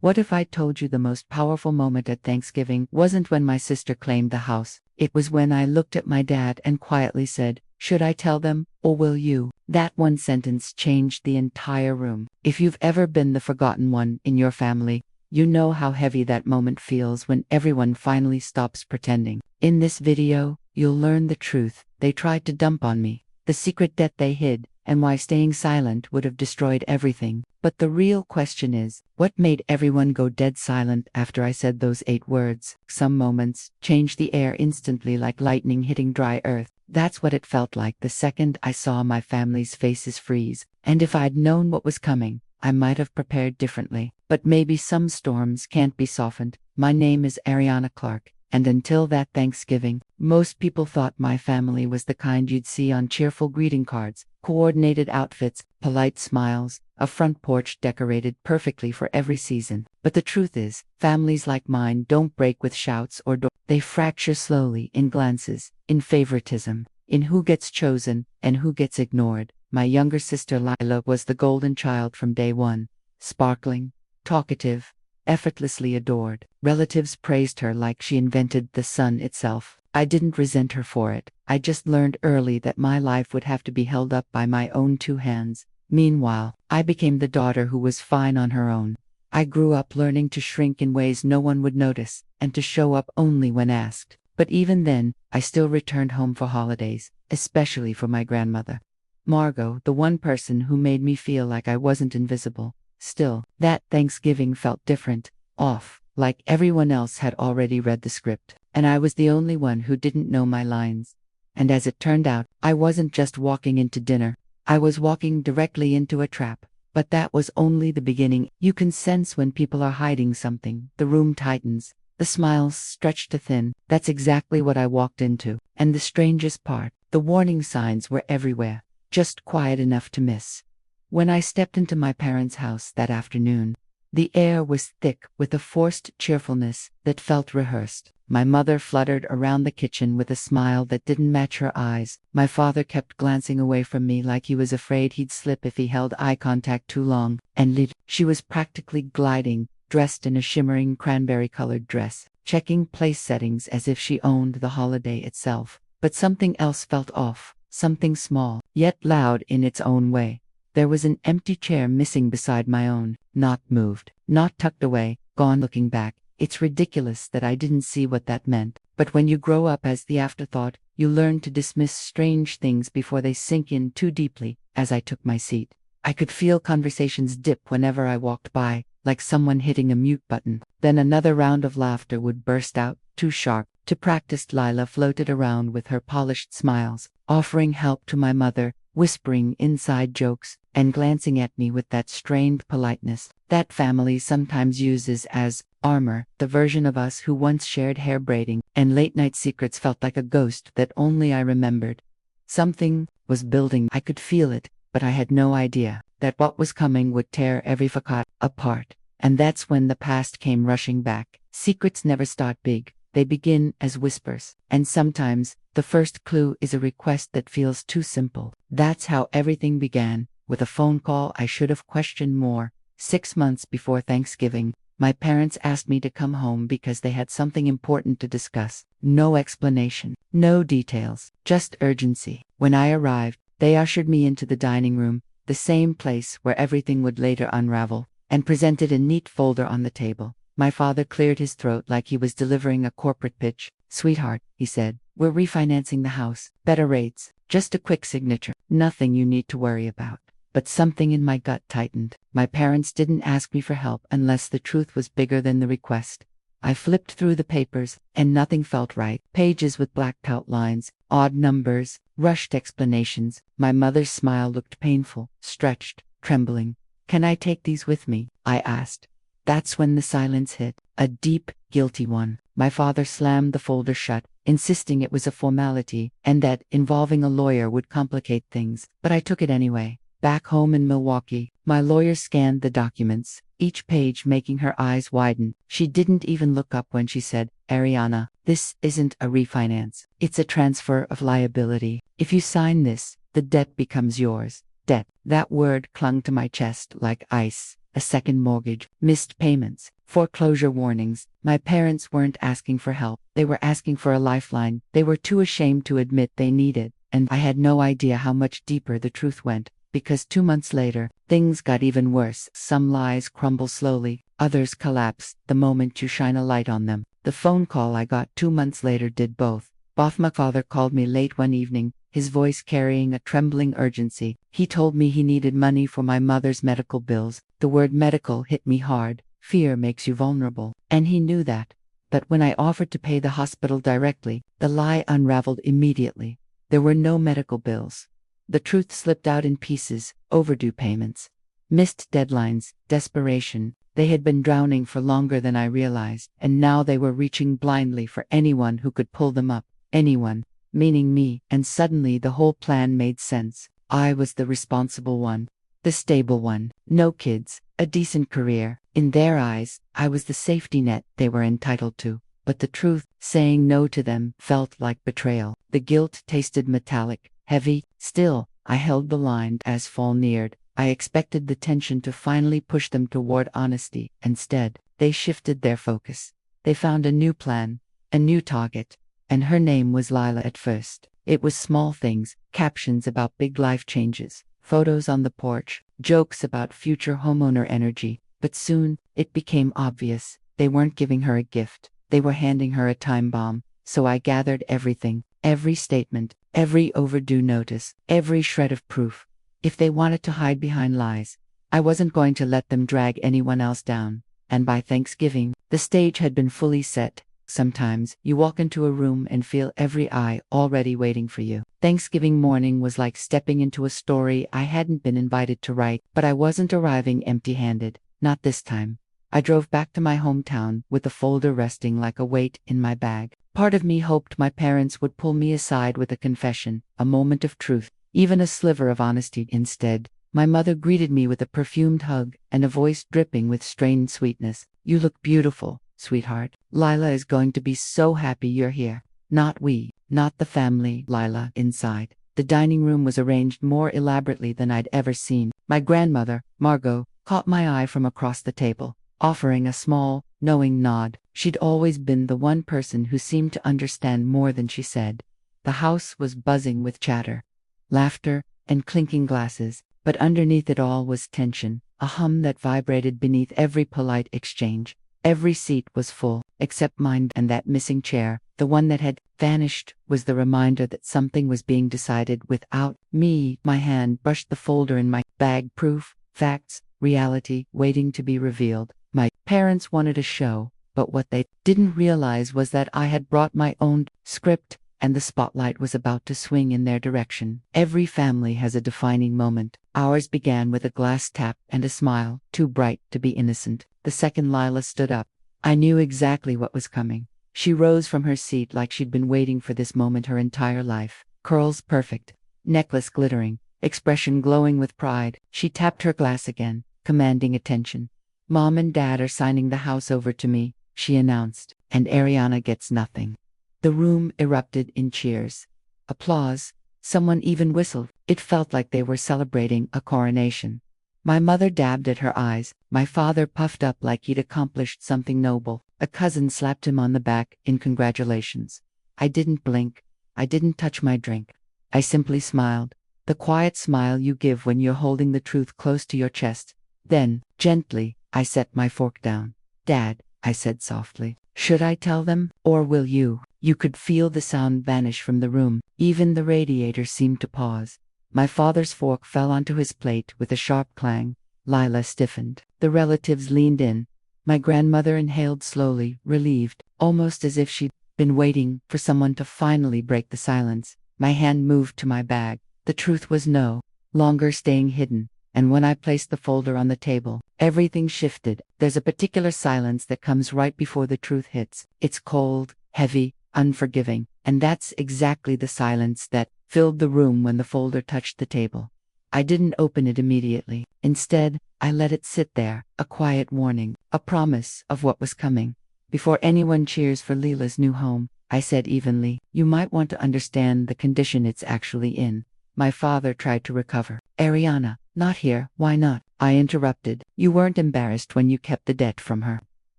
What if I told you the most powerful moment at Thanksgiving wasn't when my sister claimed the house? It was when I looked at my dad and quietly said, "Should I tell them, or will you?" That one sentence changed the entire room. If you've ever been the forgotten one in your family, you know how heavy that moment feels when everyone finally stops pretending. In this video, you'll learn the truth they tried to dump on me, the secret debt they hid, and why staying silent would have destroyed everything. But the real question is, what made everyone go dead silent after I said those 8 words? Some moments change the air instantly, like lightning hitting dry earth. That's what it felt like the second I saw my family's faces freeze. And if I'd known what was coming, I might have prepared differently. But maybe some storms can't be softened. My name is Ariana Clark, and until that Thanksgiving, most people thought my family was the kind you'd see on cheerful greeting cards: coordinated outfits, polite smiles, a front porch decorated perfectly for every season. But the truth is, families like mine don't break with shouts or they fracture slowly in glances, in favoritism, in who gets chosen and who gets ignored. My younger sister Lila was the golden child from day one, sparkling, talkative, effortlessly adored. Relatives praised her like she invented the sun itself. I didn't resent her for it. I just learned early that my life would have to be held up by my own 2 hands. Meanwhile, I became the daughter who was fine on her own. I grew up learning to shrink in ways no one would notice, and to show up only when asked. But even then, I still returned home for holidays, especially for my grandmother, Margot, the one person who made me feel like I wasn't invisible. Still, that Thanksgiving felt different, off, like everyone else had already read the script, and I was the only one who didn't know my lines. And as it turned out, I wasn't just walking into dinner, I was walking directly into a trap. But that was only the beginning. You can sense when people are hiding something. The room tightens, the smiles stretch to thin. That's exactly what I walked into. And the strangest part, the warning signs were everywhere, just quiet enough to miss. When I stepped into my parents' house that afternoon, the air was thick with a forced cheerfulness that felt rehearsed. My mother fluttered around the kitchen with a smile that didn't match her eyes. My father kept glancing away from me like he was afraid he'd slip if he held eye contact too long. And Lid, she was practically gliding, dressed in a shimmering cranberry-colored dress, checking place settings as if she owned the holiday itself. But something else felt off, something small, yet loud in its own way. There was an empty chair missing beside my own, not moved, not tucked away, gone. Looking back, it's ridiculous that I didn't see what that meant. But when you grow up as the afterthought, you learn to dismiss strange things before they sink in too deeply. As I took my seat, I could feel conversations dip whenever I walked by, like someone hitting a mute button. Then another round of laughter would burst out, too sharp to practice. Lila floated around with her polished smiles, offering help to my mother, whispering inside jokes, and glancing at me with that strained politeness that family sometimes uses as armor. The version of us who once shared hair braiding and late-night secrets felt like a ghost that only I remembered. Something was building. I could feel it, but I had no idea that what was coming would tear every facade apart. And that's when the past came rushing back. Secrets never start big. They begin as whispers, and sometimes the first clue is a request that feels too simple. That's how everything began, with a phone call I should have questioned more. 6 months before Thanksgiving, my parents asked me to come home because they had something important to discuss. No explanation, no details, just urgency. When I arrived, they ushered me into the dining room, the same place where everything would later unravel, and presented a neat folder on the table. My father cleared his throat like he was delivering a corporate pitch. "Sweetheart," he said, "we're refinancing the house. Better rates. Just a quick signature. Nothing you need to worry about." But something in my gut tightened. My parents didn't ask me for help unless the truth was bigger than the request. I flipped through the papers, and nothing felt right. Pages with blacked out lines, odd numbers, rushed explanations. My mother's smile looked painful, stretched, trembling. "Can I take these with me?" I asked. That's when the silence hit, a deep, guilty one. My father slammed the folder shut, insisting it was a formality, and that involving a lawyer would complicate things. But I took it anyway. Back home in Milwaukee, my lawyer scanned the documents, each page making her eyes widen. She didn't even look up when she said, "Ariana, this isn't a refinance. It's a transfer of liability. If you sign this, the debt becomes yours." Debt. That word clung to my chest like ice. a second mortgage, missed payments, foreclosure warnings. My parents weren't asking for help. They were asking for a lifeline they were too ashamed to admit they needed. And I had no idea how much deeper the truth went, because 2 months later, things got even worse. Some lies crumble slowly, others collapse the moment you shine a light on them. The phone call I got 2 months later did both. My father called me late one evening, his voice carrying a trembling urgency. He told me he needed money for my mother's medical bills. The word medical hit me hard. Fear makes you vulnerable, and he knew that. But when I offered to pay the hospital directly, the lie unraveled immediately. There were no medical bills. The truth slipped out in pieces: overdue payments, missed deadlines, desperation. They had been drowning for longer than I realized, and now they were reaching blindly for anyone who could pull them up. Anyone, meaning me. And suddenly the whole plan made sense. I was the responsible one, the stable one. No kids, a decent career. In their eyes, I was the safety net they were entitled to. But the truth, saying no to them, felt like betrayal. The guilt tasted metallic, heavy. Still, I held the line. As fall neared, I expected the tension to finally push them toward honesty. Instead, they shifted their focus. They found a new plan, a new target. And her name was Lila at first. It was small things, captions about big life changes, photos on the porch, jokes about future homeowner energy. But soon, it became obvious. They weren't giving her a gift. They were handing her a time bomb. So I gathered everything, every statement, every overdue notice, every shred of proof. If they wanted to hide behind lies, I wasn't going to let them drag anyone else down. And by Thanksgiving, the stage had been fully set. Sometimes, you walk into a room and feel every eye already waiting for you. Thanksgiving morning was like stepping into a story I hadn't been invited to write, but I wasn't arriving empty-handed. Not this time. I drove back to my hometown with the folder resting like a weight in my bag. Part of me hoped my parents would pull me aside with a confession, a moment of truth, even a sliver of honesty. Instead, my mother greeted me with a perfumed hug and a voice dripping with strained sweetness. "You look beautiful, sweetheart. Lila is going to be so happy you're here." Not we, not the family, Lila. Inside, the dining room was arranged more elaborately than I'd ever seen. My grandmother, Margot, caught my eye from across the table, offering a small, knowing nod. She'd always been the one person who seemed to understand more than she said. The house was buzzing with chatter, laughter, and clinking glasses, but underneath it all was tension, a hum that vibrated beneath every polite exchange. Every seat was full, except mine, and that missing chair, the one that had vanished, was the reminder that something was being decided without me. My hand brushed the folder in my bag. Proof, facts, reality, waiting to be revealed. My parents wanted a show, but what they didn't realize was that I had brought my own script, and the spotlight was about to swing in their direction. Every family has a defining moment. Ours began with a glass tap and a smile, too bright to be innocent. The second Lila stood up, I knew exactly what was coming. She rose from her seat like she'd been waiting for this moment her entire life. Curls perfect, necklace glittering, expression glowing with pride. She tapped her glass again, commanding attention. "Mom and Dad are signing the house over to me," she announced, "and Ariana gets nothing." The room erupted in cheers. Applause. Someone even whistled. It felt like they were celebrating a coronation. My mother dabbed at her eyes. My father puffed up like he'd accomplished something noble. A cousin slapped him on the back in congratulations. I didn't blink. I didn't touch my drink. I simply smiled. The quiet smile you give when you're holding the truth close to your chest. Then, gently, I set my fork down. "Dad," I said softly, "should I tell them, or will you?" You could feel the sound vanish from the room. Even the radiator seemed to pause. My father's fork fell onto his plate with a sharp clang. Lila stiffened. The relatives leaned in. My grandmother inhaled slowly, relieved, almost as if she'd been waiting for someone to finally break the silence. My hand moved to my bag. The truth was no longer staying hidden. And when I placed the folder on the table, everything shifted. There's a particular silence that comes right before the truth hits. It's cold, heavy, unforgiving. And that's exactly the silence that filled the room when the folder touched the table. I didn't open it immediately. Instead, I let it sit there, a quiet warning, a promise of what was coming. "Before anyone cheers for Lila's new home," I said evenly, "you might want to understand the condition it's actually in. My father tried to recover. Ariana, not here, why not? I interrupted. You weren't embarrassed when you kept the debt from her.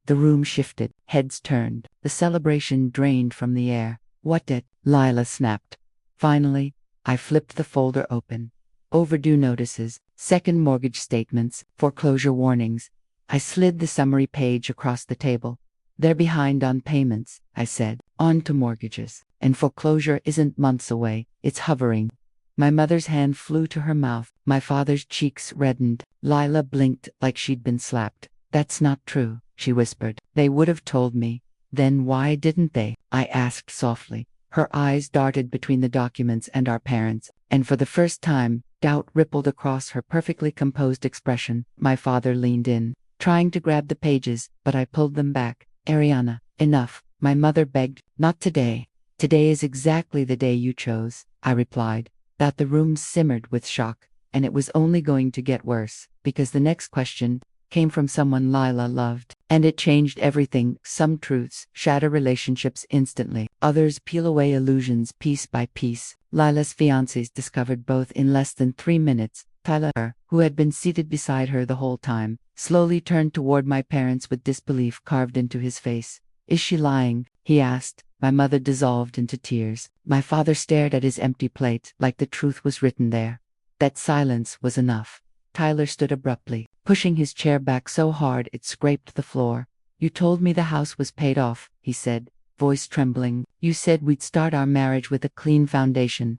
The room shifted, heads turned, the celebration drained from the air. What debt? Lila snapped. Finally, I flipped the folder open. Overdue notices, second mortgage statements, foreclosure warnings. I slid the summary page across the table. They're behind on payments, I said. On to mortgages. And foreclosure isn't months away, it's hovering. My mother's hand flew to her mouth. My father's cheeks reddened. Lila blinked like she'd been slapped. That's not true, she whispered. They would have told me. Then why didn't they? I asked softly. Her eyes darted between the documents and our parents, and for the first time, doubt rippled across her perfectly composed expression. My father leaned in, trying to grab the pages, but I pulled them back. Ariana, enough, my mother begged. Not today. Today is exactly the day you chose, I replied. That the room simmered with shock, and it was only going to get worse, because the next question came from someone Lila loved, and it changed everything. Some truths shatter relationships instantly, others peel away illusions piece by piece. Lila's fiancés discovered both in less than 3 minutes. Tyler, who had been seated beside her the whole time, slowly turned toward my parents with disbelief carved into his face. Is she lying? He asked. My mother dissolved into tears. My father stared at his empty plate like the truth was written there. That silence was enough. Tyler stood abruptly, pushing his chair back so hard it scraped the floor. You told me the house was paid off, he said, voice trembling. You said we'd start our marriage with a clean foundation.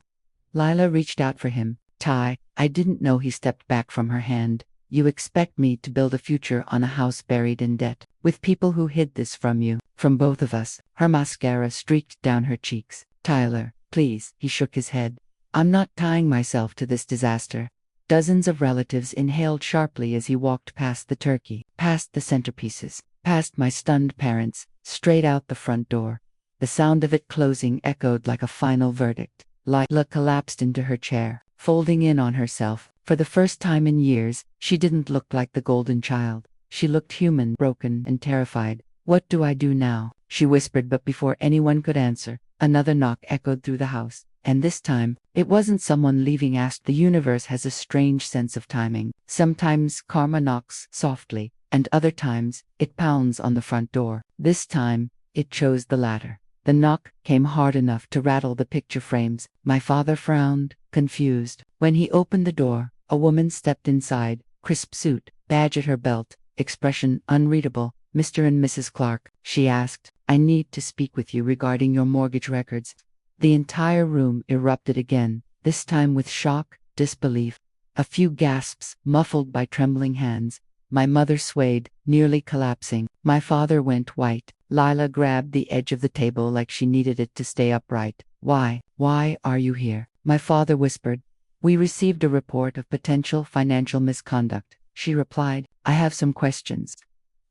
Lila reached out for him. Ty, I didn't know. He stepped back from her hand. You expect me to build a future on a house buried in debt, with people who hid this from you, from both of us. Her mascara streaked down her cheeks. Tyler, please, he shook his head. I'm not tying myself to this disaster. Dozens of relatives inhaled sharply as he walked past the turkey, past the centerpieces, past my stunned parents, straight out the front door. The sound of it closing echoed like a final verdict. Lila collapsed into her chair, folding in on herself. For the first time in years, she didn't look like the golden child. She looked human, broken, and terrified. What do I do now? She whispered, but before anyone could answer, another knock echoed through the house. And this time, it wasn't someone leaving. The universe has a strange sense of timing. Sometimes karma knocks softly, and other times, it pounds on the front door. This time, it chose the latter. The knock came hard enough to rattle the picture frames. My father frowned, confused. When he opened the door, a woman stepped inside, crisp suit, badge at her belt, expression unreadable. Mr. and Mrs. Clark, she asked, I need to speak with you regarding your mortgage records. The entire room erupted again, this time with shock, disbelief. A few gasps, muffled by trembling hands. My mother swayed, nearly collapsing. My father went white. Lila grabbed the edge of the table like she needed it to stay upright. Why are you here? My father whispered. We received a report of potential financial misconduct, she replied. I have some questions.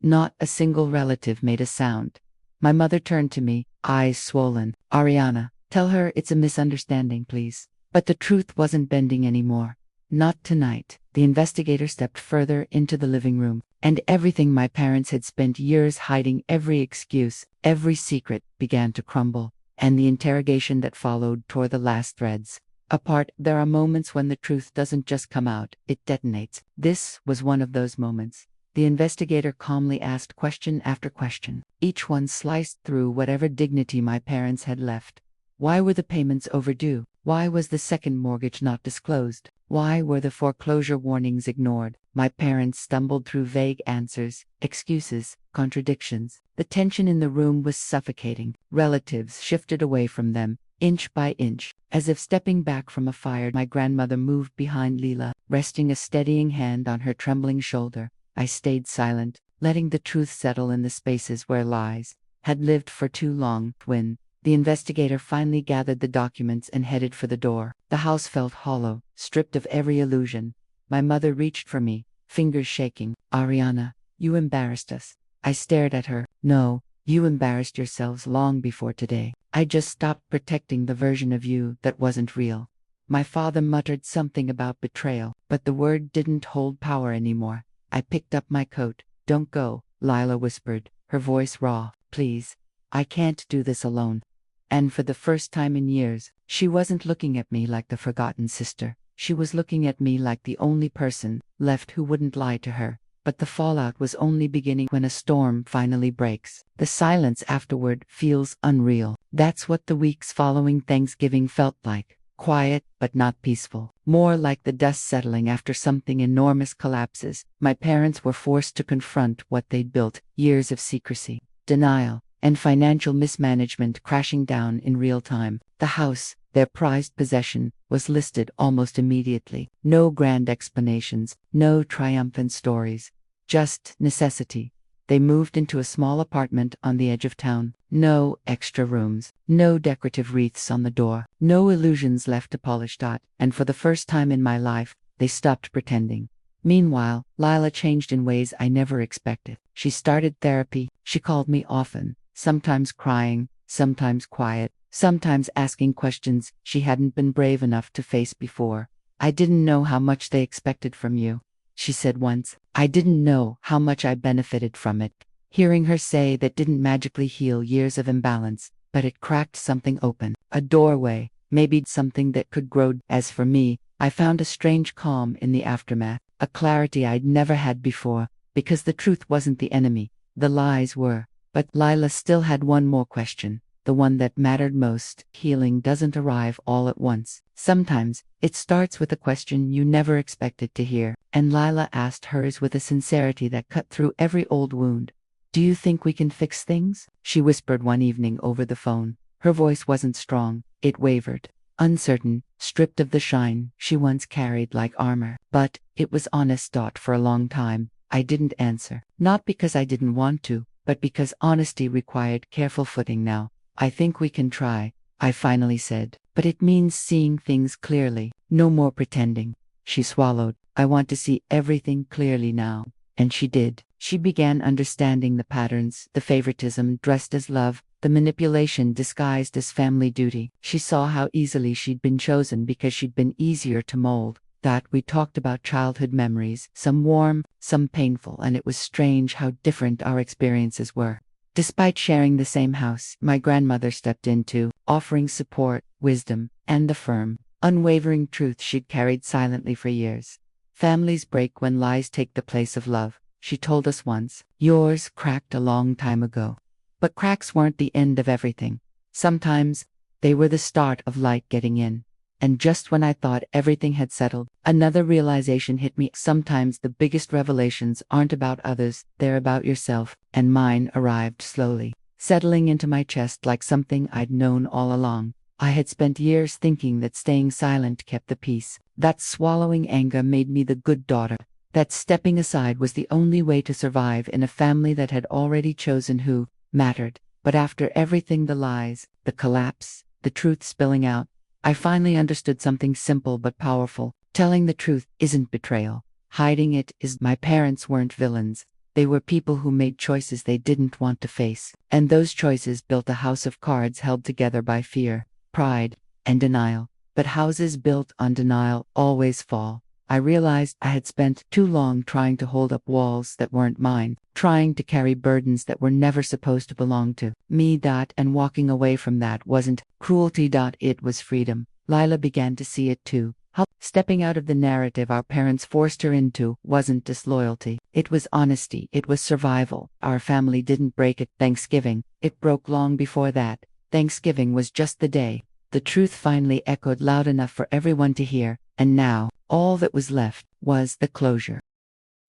Not a single relative made a sound. My mother turned to me, eyes swollen. Ariana, tell her it's a misunderstanding, please. But the truth wasn't bending anymore. Not tonight. The investigator stepped further into the living room, and everything my parents had spent years hiding, every excuse, every secret, began to crumble, and the interrogation that followed tore the last threads apart. There are moments when the truth doesn't just come out, it detonates. This was one of those moments. The investigator calmly asked question after question. Each one sliced through whatever dignity my parents had left. Why were the payments overdue? Why was the second mortgage not disclosed? Why were the foreclosure warnings ignored? My parents stumbled through vague answers, excuses, contradictions. The tension in the room was suffocating. Relatives shifted away from them, inch by inch, as if stepping back from a fire. My grandmother moved behind Lila, resting a steadying hand on her trembling shoulder. I stayed silent, letting the truth settle in the spaces where lies had lived for too long. When the investigator finally gathered the documents and headed for the door, the house felt hollow, stripped of every illusion. My mother reached for me, fingers shaking. Ariana, you embarrassed us. I stared at her. No, you embarrassed yourselves long before today. I just stopped protecting the version of you that wasn't real. My father muttered something about betrayal, but the word didn't hold power anymore. I picked up my coat. Don't go, Lila whispered, her voice raw. Please. I can't do this alone. And for the first time in years, She wasn't looking at me like the forgotten sister. She was looking at me like the only person left who wouldn't lie to her. But the fallout was only beginning when a storm finally breaks. The silence afterward feels unreal. That's what the weeks following Thanksgiving felt like. Quiet, but not peaceful. More like the dust settling after something enormous collapses. My parents were forced to confront what they'd built, years of secrecy, denial, and financial mismanagement crashing down in real time. The house, their prized possession, was listed almost immediately. No grand explanations, no triumphant stories, just necessity. They moved into a small apartment on the edge of town. No extra rooms, no decorative wreaths on the door, no illusions left to polish dot. And for the first time in my life, they stopped pretending. Meanwhile, Lila changed in ways I never expected. She started therapy. She called me often, sometimes crying, sometimes quiet, sometimes asking questions she hadn't been brave enough to face before. "I didn't know how much they expected from you," she said once. "I didn't know how much I benefited from it." Hearing her say that didn't magically heal years of imbalance, but it cracked something open, a doorway, maybe something that could grow. As for me, I found a strange calm in the aftermath, a clarity I'd never had before, because the truth wasn't the enemy, the lies were. But Lila still had one more question, the one that mattered most. Healing doesn't arrive all at once. Sometimes, it starts with a question you never expected to hear, and Lila asked hers with a sincerity that cut through every old wound. "Do you think we can fix things?" she whispered one evening over the phone. Her voice wasn't strong, it wavered, uncertain, stripped of the shine she once carried like armor. But it was honest. For a long time, I didn't answer. Not because I didn't want to, but because honesty required careful footing now. "I think we can try," I finally said. "But it means seeing things clearly. No more pretending." She swallowed. "I want to see everything clearly now." And she did. She began understanding the patterns, the favoritism dressed as love, the manipulation disguised as family duty. She saw how easily she'd been chosen because she'd been easier to mold. That we talked about childhood memories, some warm, some painful, and it was strange how different our experiences were. Despite sharing the same house, my grandmother stepped into, offering support, wisdom, and the firm, unwavering truth she'd carried silently for years. "Families break when lies take the place of love," she told us once. "Yours cracked a long time ago." But cracks weren't the end of everything. Sometimes, they were the start of light getting in. And just when I thought everything had settled, another realization hit me. Sometimes the biggest revelations aren't about others, they're about yourself. And mine arrived slowly, settling into my chest like something I'd known all along. I had spent years thinking that staying silent kept the peace, that swallowing anger made me the good daughter, that stepping aside was the only way to survive in a family that had already chosen who mattered. But after everything, the lies, the collapse, the truth spilling out, I finally understood something simple but powerful. Telling the truth isn't betrayal. Hiding it is. My parents weren't villains. They were people who made choices they didn't want to face. And those choices built a house of cards held together by fear, pride, and denial. But houses built on denial always fall. I realized I had spent too long trying to hold up walls that weren't mine, trying to carry burdens that were never supposed to belong to me. And walking away from that wasn't cruelty. It was freedom. Lila began to see it too. How stepping out of the narrative our parents forced her into wasn't disloyalty. It was honesty. It was survival. Our family didn't break at Thanksgiving. It broke long before that. Thanksgiving was just the day the truth finally echoed loud enough for everyone to hear, and now, all that was left was the closure.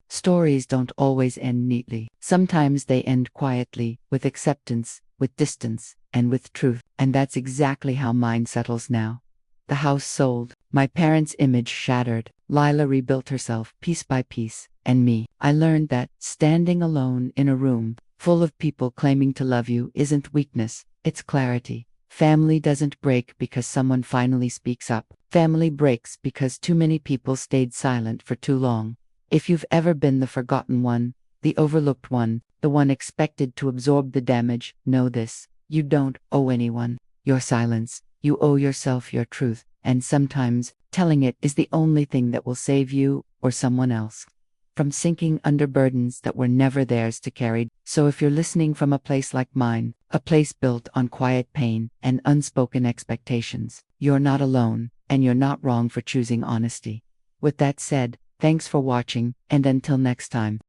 Stories don't always end neatly. Sometimes they end quietly, with acceptance, with distance, and with truth. And that's exactly how mine settles now. The house sold, my parents' image shattered, Lila rebuilt herself piece by piece, and me. I learned that standing alone in a room full of people claiming to love you isn't weakness, it's clarity. Family doesn't break because someone finally speaks up. Family breaks because too many people stayed silent for too long. If you've ever been the forgotten one, the overlooked one, the one expected to absorb the damage, know this: you don't owe anyone your silence. You owe yourself your truth, and sometimes, telling it is the only thing that will save you or someone else from sinking under burdens that were never theirs to carry. So if you're listening from a place like mine, a place built on quiet pain and unspoken expectations, You're not alone, and you're not wrong for choosing honesty. With that said, thanks for watching, and until next time.